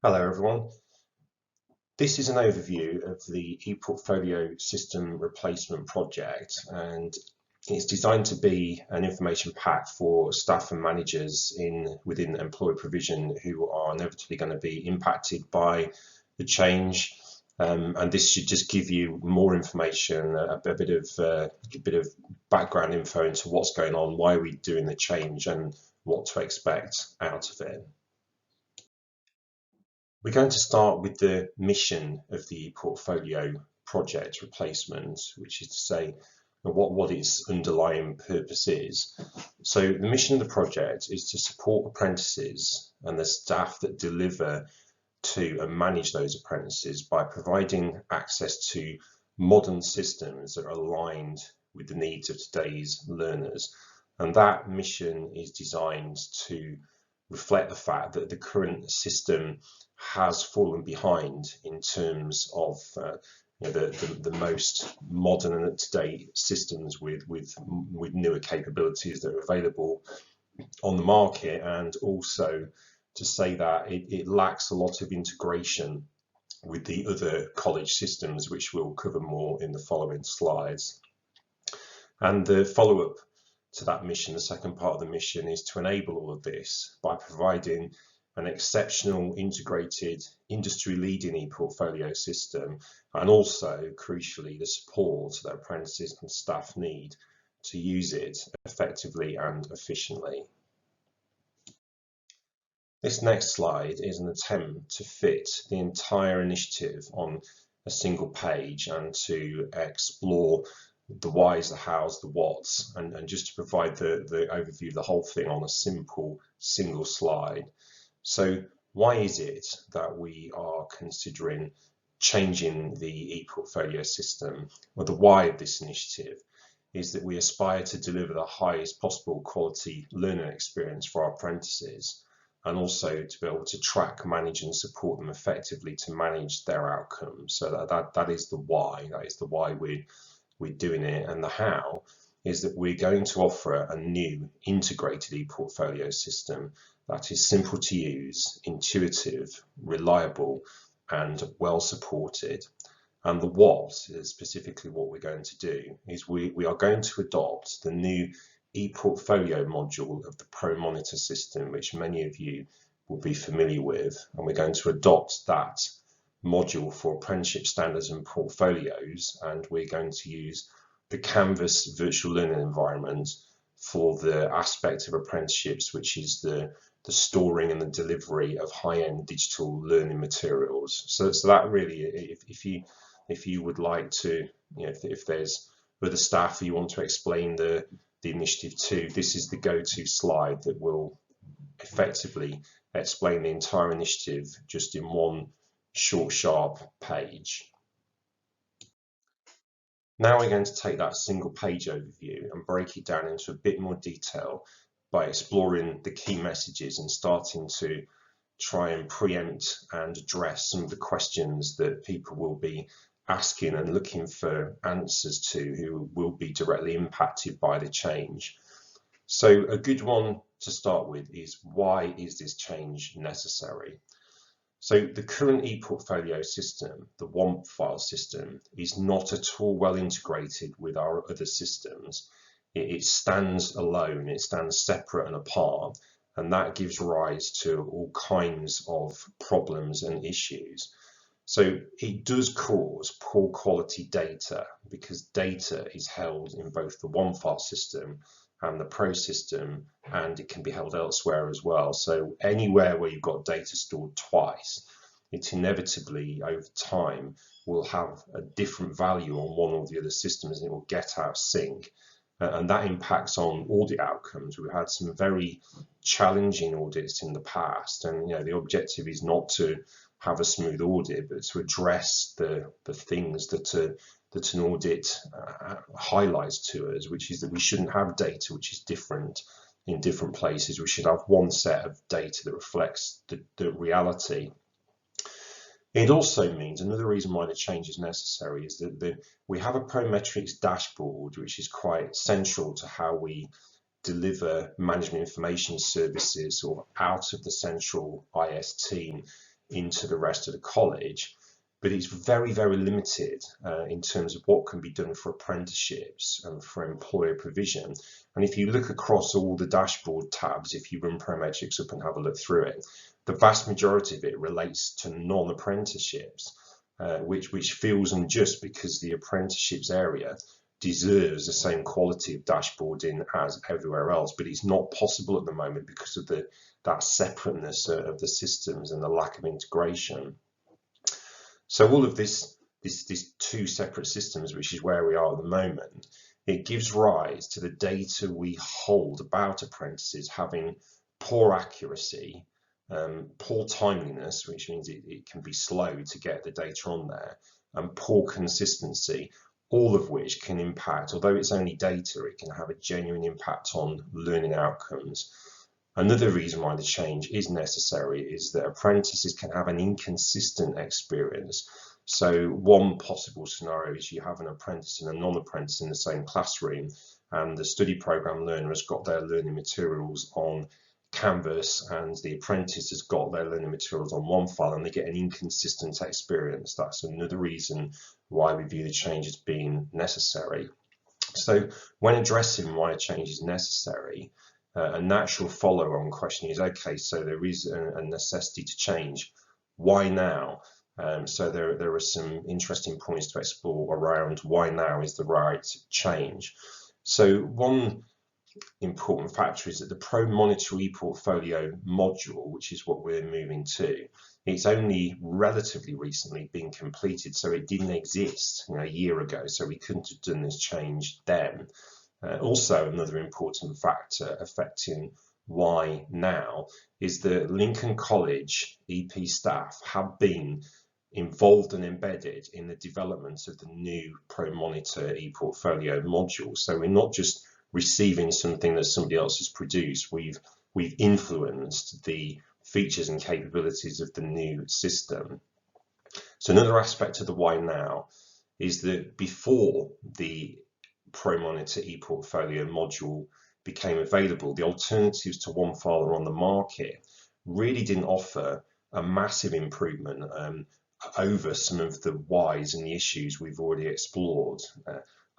Hello everyone. This is an overview of the ePortfolio system replacement project, and it's designed to be an information pack for staff and managers within employee provision who are inevitably going to be impacted by the change. And this should just give you more information, a bit of background info into what's going on, why we're doing the change, and what to expect out of it. We're going to start with the mission of the portfolio project replacement, which is to say what its underlying purpose is. So the mission of the project is to support apprentices and the staff that deliver to and manage those apprentices by providing access to modern systems that are aligned with the needs of today's learners. And that mission is designed to reflect the fact that the current system has fallen behind in terms of the most modern and up-to-date systems with newer capabilities that are available on the market, and also to say that it lacks a lot of integration with the other college systems, which we'll cover more in the following slides. And the follow-up to that mission, the second part of the mission, is to enable all of this by providing an exceptional integrated industry-leading ePortfolio system, and also crucially the support that apprentices and staff need to use it effectively and efficiently. This next slide is an attempt to fit the entire initiative on a single page and to explore the whys, the hows, the whats, and just to provide the overview of the whole thing on a simple single slide. So why is it that we are considering changing the ePortfolio system? Well, the why of this initiative is that we aspire to deliver the highest possible quality learning experience for our apprentices, and also to be able to track, manage and support them effectively to manage their outcomes. So that is the why. That is the why we're doing it. And the how is that we're going to offer a new integrated ePortfolio system that is simple to use, intuitive, reliable and well supported. And the what is specifically what we're going to do is we are going to adopt the new ePortfolio module of the Pro Monitor system, which many of you will be familiar with, and we're going to adopt that module for apprenticeship standards and portfolios, and we're going to use the Canvas virtual learning environment for the aspect of apprenticeships, which is the storing and the delivery of high-end digital learning materials. So that really, if you would like to, if there's other staff you want to explain the initiative to, this is the go-to slide that will effectively explain the entire initiative just in one short, sharp page. Now we're going to take that single page overview and break it down into a bit more detail by exploring the key messages and starting to try and preempt and address some of the questions that people will be asking and looking for answers to, who will be directly impacted by the change. So a good one to start with is, why is this change necessary? So the current ePortfolio system, the one file system, is not at all well integrated with our other systems. It stands alone, it stands separate and apart, and that gives rise to all kinds of problems and issues. So it does cause poor quality data, because data is held in both the one file system and the Pro system, and it can be held elsewhere as well. So anywhere where you've got data stored twice, it inevitably over time will have a different value on one or the other systems, and it will get out of sync. And that impacts on audit outcomes. We've had some very challenging audits in the past, and the objective is not to have a smooth audit, but to address the things that an audit highlights to us, which is that we shouldn't have data which is different in different places. We should have one set of data that reflects the reality. It also means, another reason why the change is necessary, is that we have a Prometrics dashboard, which is quite central to how we deliver management information services sort of out of the central IS team into the rest of the college, but it's very, very limited in terms of what can be done for apprenticeships and for employer provision. And if you look across all the dashboard tabs, if you run Prometrics up and have a look through it, the vast majority of it relates to non-apprenticeships, which feels unjust because the apprenticeships area deserves the same quality of dashboarding as everywhere else, but it's not possible at the moment because of that separateness of the systems and the lack of integration. So all of these two separate systems, which is where we are at the moment, it gives rise to the data we hold about apprentices having poor accuracy, poor timeliness, which means it can be slow to get the data on there, and poor consistency, all of which can impact, although it's only data, it can have a genuine impact on learning outcomes. Another reason why the change is necessary is that apprentices can have an inconsistent experience. So one possible scenario is you have an apprentice and a non-apprentice in the same classroom, and the study program learner has got their learning materials on Canvas and the apprentice has got their learning materials on one file, and they get an inconsistent experience. That's another reason why we view the change as being necessary. So when addressing why a change is necessary, a natural follow-on question is, okay, so there is a necessity to change. Why now? So there are some interesting points to explore around why now is the right change. So one important factor is that the Pro Monitor ePortfolio module, which is what we're moving to, it's only relatively recently been completed, so it didn't exist a year ago, so we couldn't have done this change then. Also, another important factor affecting why now is that Lincoln College EP staff have been involved and embedded in the development of the new Pro Monitor ePortfolio module. So we're not just receiving something that somebody else has produced, we've influenced the features and capabilities of the new system. So another aspect of the why now is that before the Pro Monitor ePortfolio module became available, the alternatives to OneFile on the market really didn't offer a massive improvement over some of the whys and the issues we've already explored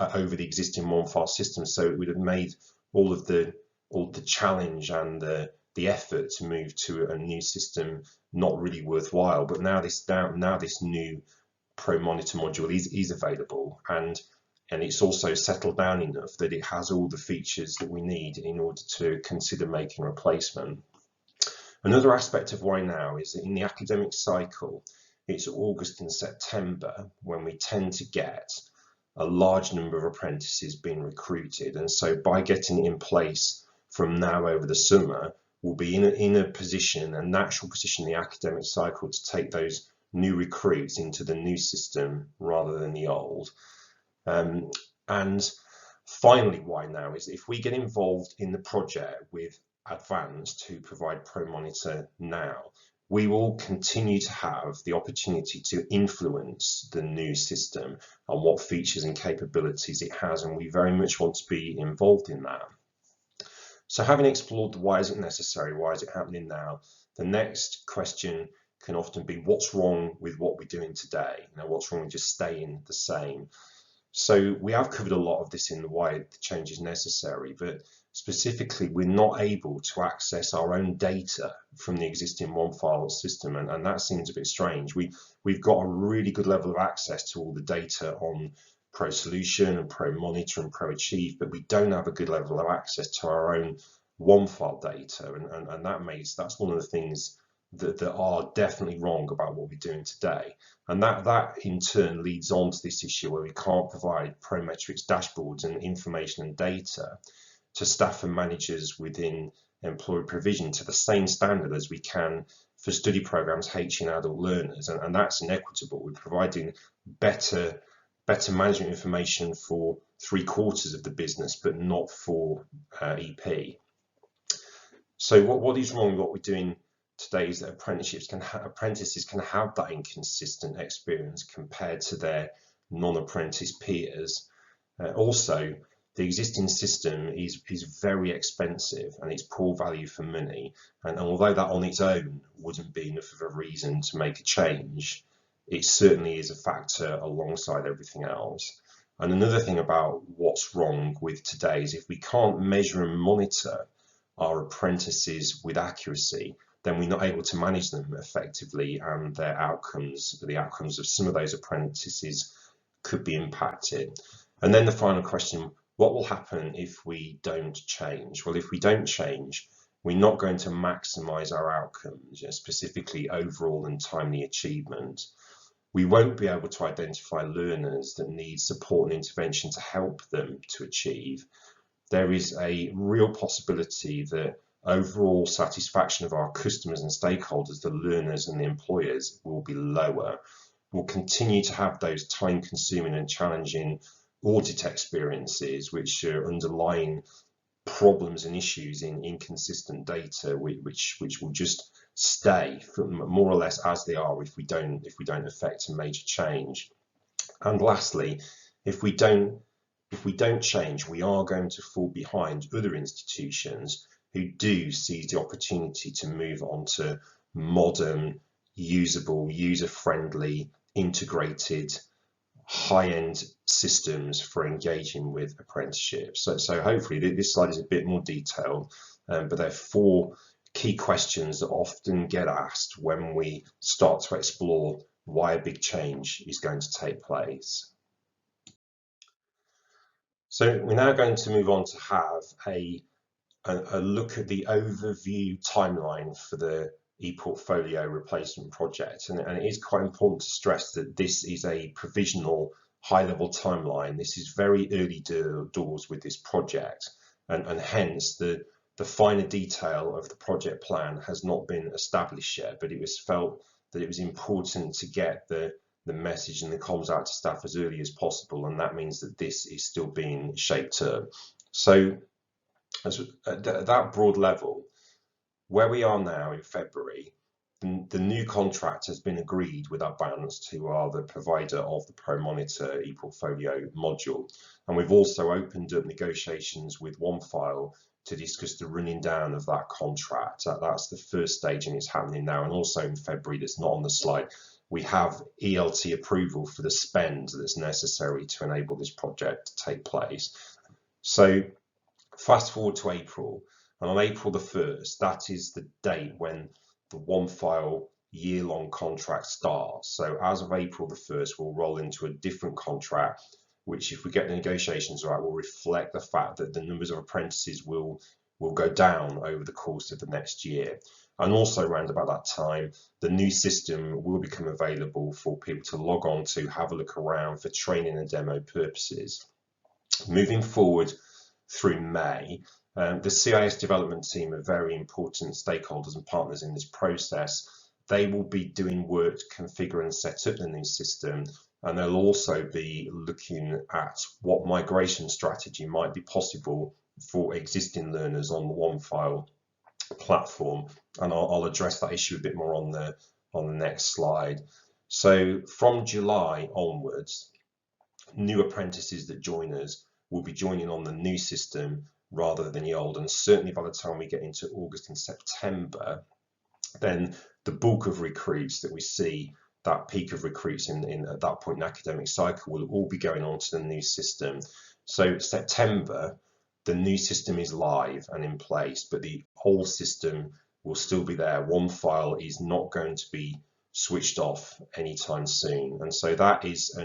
over the existing OneFile system. So it would have made all the challenge and the effort to move to a new system not really worthwhile. But now this new Pro Monitor module is available, and it's also settled down enough that it has all the features that we need in order to consider making a replacement. Another aspect of why now is that in the academic cycle, it's August and September when we tend to get a large number of apprentices being recruited, and so by getting it in place from now over the summer, we'll be in a position, a natural position in the academic cycle to take those new recruits into the new system rather than the old. And finally, why now is if we get involved in the project with Advanced to provide Pro Monitor now, we will continue to have the opportunity to influence the new system and what features and capabilities it has, and we very much want to be involved in that. So having explored the why is it necessary, why is it happening now, the next question can often be what's wrong with what we're doing today? What's wrong with just staying the same? So we have covered a lot of this in the why the change is necessary, but specifically we're not able to access our own data from the existing OneFile system, and that seems a bit strange. We've got a really good level of access to all the data on Pro Solution and Pro Monitor and Pro Achieve, but we don't have a good level of access to our own OneFile data, and that's one of the things that are definitely wrong about what we're doing today. And that in turn leads on to this issue where we can't provide Prometrics dashboards and information and data to staff and managers within employee provision to the same standard as we can for study programs HE and adult learners, and that's inequitable. We're providing better management information for 3/4 of the business, but not for EP. So what is wrong with what we're doing today is that apprentices can have that inconsistent experience compared to their non-apprentice peers. Also, the existing system is very expensive and it's poor value for money. And although that on its own wouldn't be enough of a reason to make a change, it certainly is a factor alongside everything else. And another thing about what's wrong with today is if we can't measure and monitor our apprentices with accuracy, then we're not able to manage them effectively, and their outcomes, the outcomes of some of those apprentices, could be impacted. And then the final question, what will happen if we don't change? Well, if we don't change, we're not going to maximize our outcomes, specifically overall and timely achievement. We won't be able to identify learners that need support and intervention to help them to achieve. There is a real possibility that overall satisfaction of our customers and stakeholders, the learners and the employers, will be lower. We'll continue to have those time-consuming and challenging audit experiences, which are underlying problems and issues in inconsistent data, which will just stay more or less as they are if we don't affect a major change. And lastly, if we don't change, we are going to fall behind other institutions who do seize the opportunity to move on to modern, usable, user-friendly, integrated, high-end systems for engaging with apprenticeships. So hopefully this slide is a bit more detailed, but there are 4 key questions that often get asked when we start to explore why a big change is going to take place. So we're now going to move on to have a look at the overview timeline for the ePortfolio replacement project. And it is quite important to stress that this is a provisional high-level timeline. This is very early doors with this project, and hence the finer detail of the project plan has not been established yet, but it was felt that it was important to get the message and the comms out to staff as early as possible, and that means that this is still being shaped up. So at that broad level, where we are now in February, the new contract has been agreed with Advanced, who are the provider of the ProMonitor ePortfolio module, and we've also opened up negotiations with OneFile to discuss the running down of that contract. That's the first stage, and it's happening now. And also in February, that's not on the slide, we have ELT approval for the spend that's necessary to enable this project to take place. So fast forward to April, and on April the 1st, that is the date when the OneFile year-long contract starts. So as of April the 1st, we'll roll into a different contract, which, if we get the negotiations right, will reflect the fact that the numbers of apprentices will go down over the course of the next year. And also around about that time, the new system will become available for people to log on to, have a look around for training and demo purposes. Moving forward through May, the CIS development team are very important stakeholders and partners in this process. They will be doing work to configure and set up the new system, and they'll also be looking at what migration strategy might be possible for existing learners on the OneFile platform, and I'll address that issue a bit more on the next slide. So from July onwards, new apprentices that join us will be joining on the new system rather than the old, and certainly by the time we get into August and September, then the bulk of recruits that we see, that peak of recruits in at that point in academic cycle, will all be going on to the new system. So September, the new system is live and in place, but the old system will still be there. OneFile is not going to be switched off anytime soon. And so that is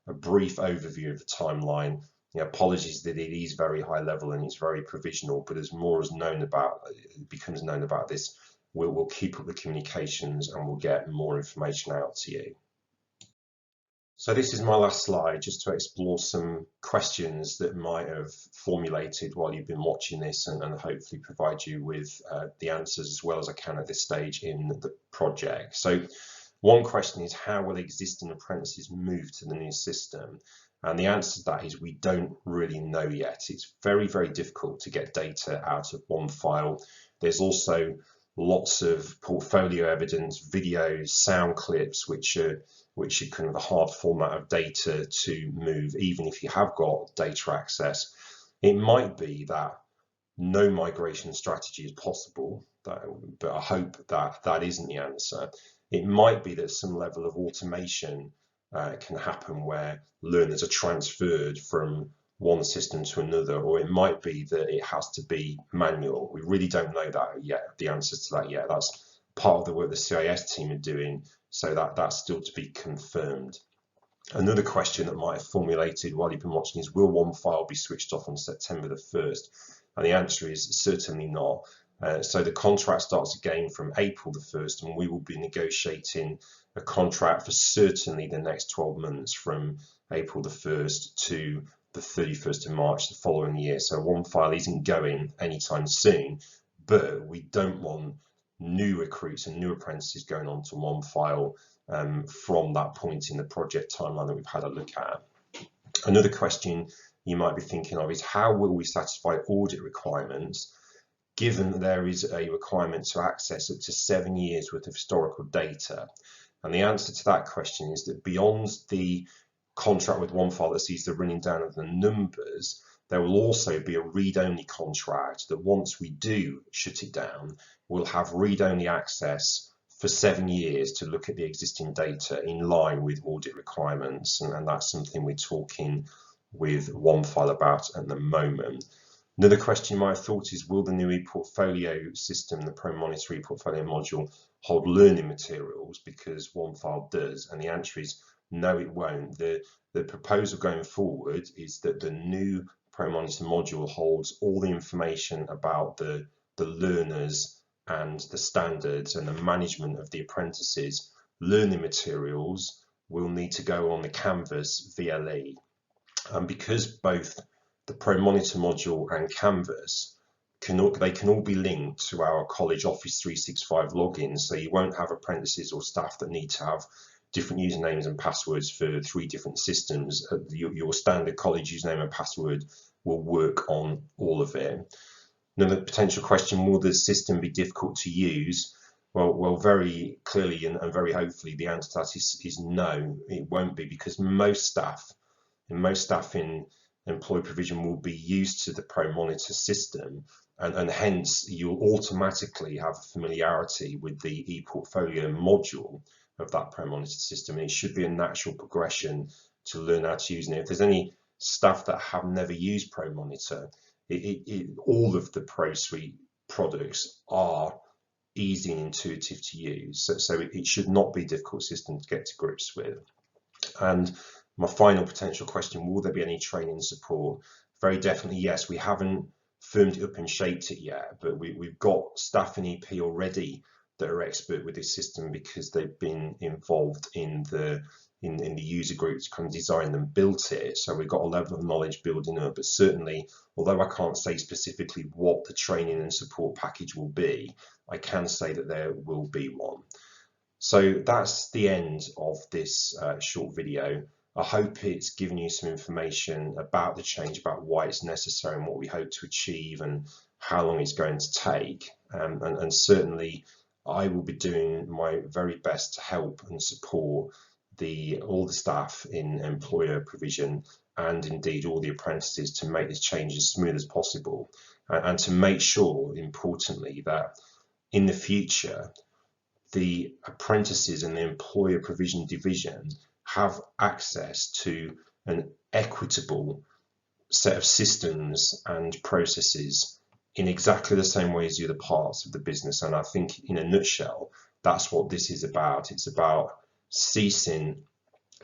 a brief overview of the timeline. Apologies that it is very high level and it's very provisional, but as more becomes known about this, we'll keep up the communications and we'll get more information out to you. So this is my last slide, just to explore some questions that might have formulated while you've been watching this, and hopefully provide you with the answers as well as I can at this stage in the project. So one question is, how will existing apprentices move to the new system? And the answer to that is we don't really know yet. It's very, very difficult to get data out of OneFile. There's also lots of portfolio evidence, videos, sound clips, which are kind of a hard format of data to move, even if you have got data access. It might be that no migration strategy is possible, but I hope that that isn't the answer. It might be that some level of automation can happen where learners are transferred from one system to another, or it might be that it has to be manual. We really don't know that yet, the answers to that yet. That's part of the work the CIS team are doing, so that's still to be confirmed. Another question that might have formulated while you've been watching is, will one file be switched off on September the 1st? And the answer is certainly not. So the contract starts again from April the 1st, and we will be negotiating a contract for certainly the next 12 months from April the 1st to the 31st of March the following year. So one file isn't going anytime soon, but we don't want new recruits and new apprentices going on to one file from that point in the project timeline that we've had a look at. Another question you might be thinking of is, how will we satisfy audit requirements given that there is a requirement to access up to 7 years worth of historical data? And the answer to that question is that beyond the contract with one file that sees the running down of the numbers, there will also be a read-only contract that once we do shut it down, we'll have read-only access for 7 years to look at the existing data in line with audit requirements, and that's something we're talking with one file about at the moment. Another question you might have thought is, will the new ePortfolio system, the ProMonitor ePortfolio module, hold learning materials, because one file does? And the answer is no, it won't. The proposal going forward is that the new ProMonitor module holds all the information about the learners and the standards and the management of the apprentices. Learning materials will need to go on the Canvas VLE. And because both the ProMonitor module and Canvas can all be linked to our college Office 365 logins, so you won't have apprentices or staff that need to have different usernames and passwords for 3 different systems. Your standard college username and password will work on all of it. Another potential question, will the system be difficult to use? Well, very clearly and very hopefully the answer to that is no, it won't be, because most staff in employee provision will be used to the ProMonitor system, and hence you'll automatically have familiarity with the ePortfolio module of that ProMonitor system, and it should be a natural progression to learn how to use it. If there's any staff that have never used ProMonitor, all of the ProSuite products are easy and intuitive to use, so it should not be a difficult system to get to grips with. And my final potential question, will there be any training support? Very definitely yes. We haven't firmed it up and shaped it yet, but we've got staff in EP already that are expert with this system because they've been involved in the user groups, kind of designed and built it. So we've got a level of knowledge building up, but certainly, although I can't say specifically what the training and support package will be, I can say that there will be one. So that's the end of this short video. I hope it's given you some information about the change, about why it's necessary and what we hope to achieve and how long it's going to take. And certainly I will be doing my very best to help and support all the staff in employer provision and indeed all the apprentices to make this change as smooth as possible, and to make sure, importantly, that in the future the apprentices and the employer provision division have access to an equitable set of systems and processes in exactly the same way as the other parts of the business. And I think in a nutshell, that's what this is about. It's about ceasing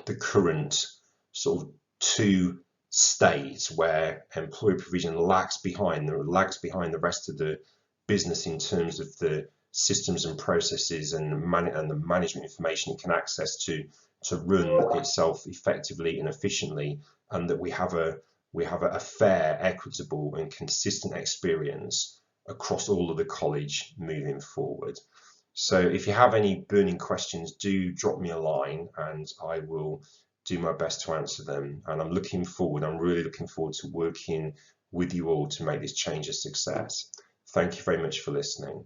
the current sort of 2 states where employer provision lags behind the rest of the business in terms of the systems and processes and the management information it can access to run itself effectively and efficiently, and that we have a fair, equitable and consistent experience across all of the college moving forward. So if you have any burning questions, do drop me a line and I will do my best to answer them. And I'm really looking forward to working with you all to make this change a success. Thank you very much for listening.